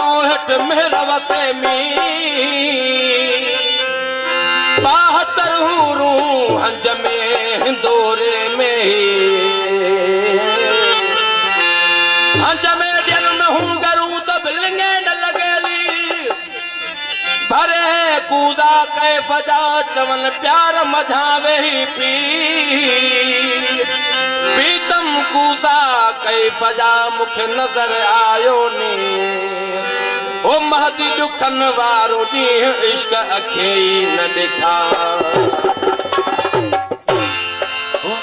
चौहठ मेहरव से मी 72 हूरू हंज में हिंदोरे में हंज में जन्म हूँ गरू तो बिलंगे न लगेली भरे कूदा कै फजा चवन प्यार मझावे ही पी पीतम कूदा कै फजा मुख नजर आयो नी ओ महदी दुखन वारो नी इश्क अखे न दिखा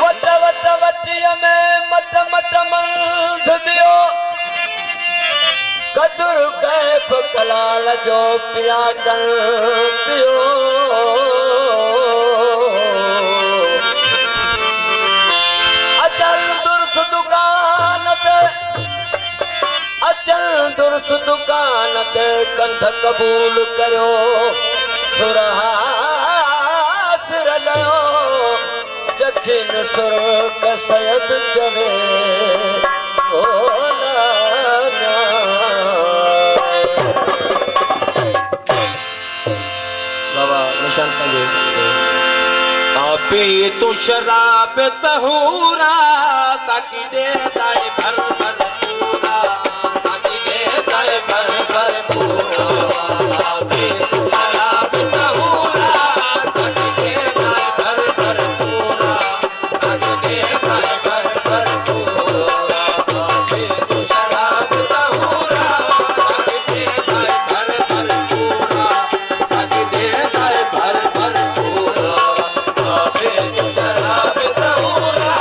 वट वट वटिया में मट मट मंद बियो कदुर कैफ कलाल जो पिया कर पियो अचल दुर्स दुकान ते अचल दुर्स दुकान ते कंध कबूल करो सुरहा सिर नयो जखिन सुर कसयद चवे ओ बाबा निशान संगे आपे तो शराब तहूरा साकी दे दाए भर भर पूरा साकी दे दाए भर भर पूरा आपे तो शराब तहूरा साकी दे दाए भर भर पूरा साकी दे दाए भर भर पूरा आपे तो शराब तहूरा साकी दे दाए भर भर पूरा साकी दे दाए भर भर पूरा आपे तो शराब तहूरा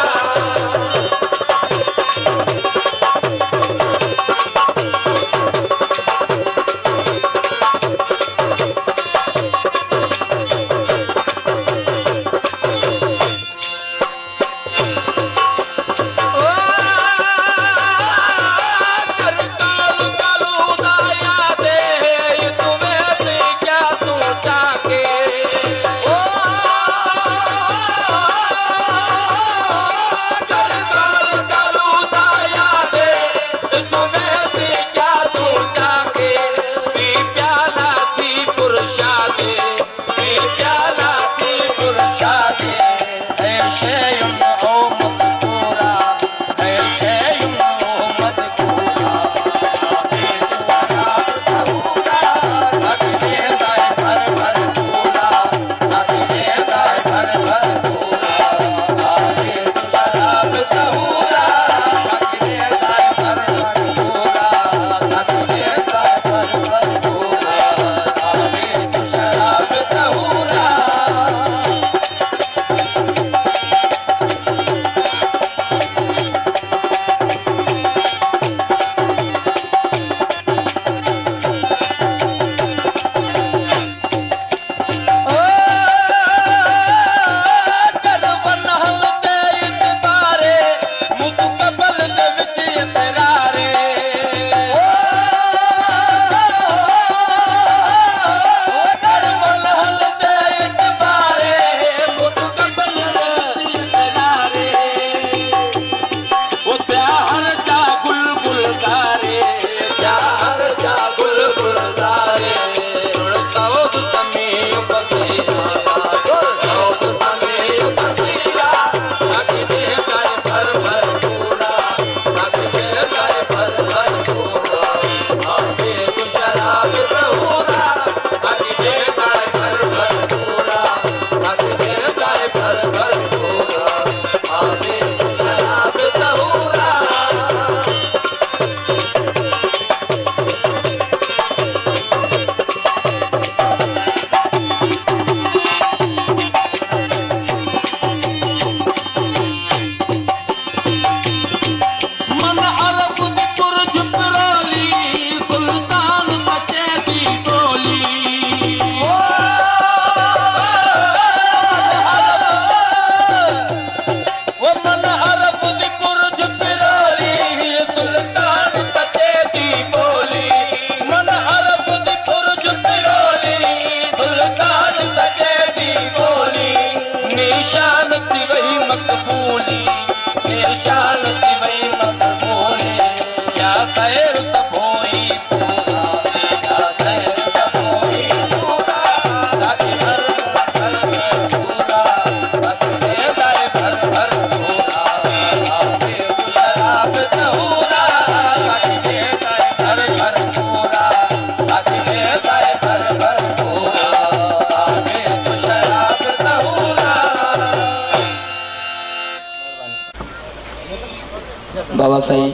बाबा साईं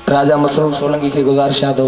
राजा मसरूफ सोलंकी के गुज़ारिश दो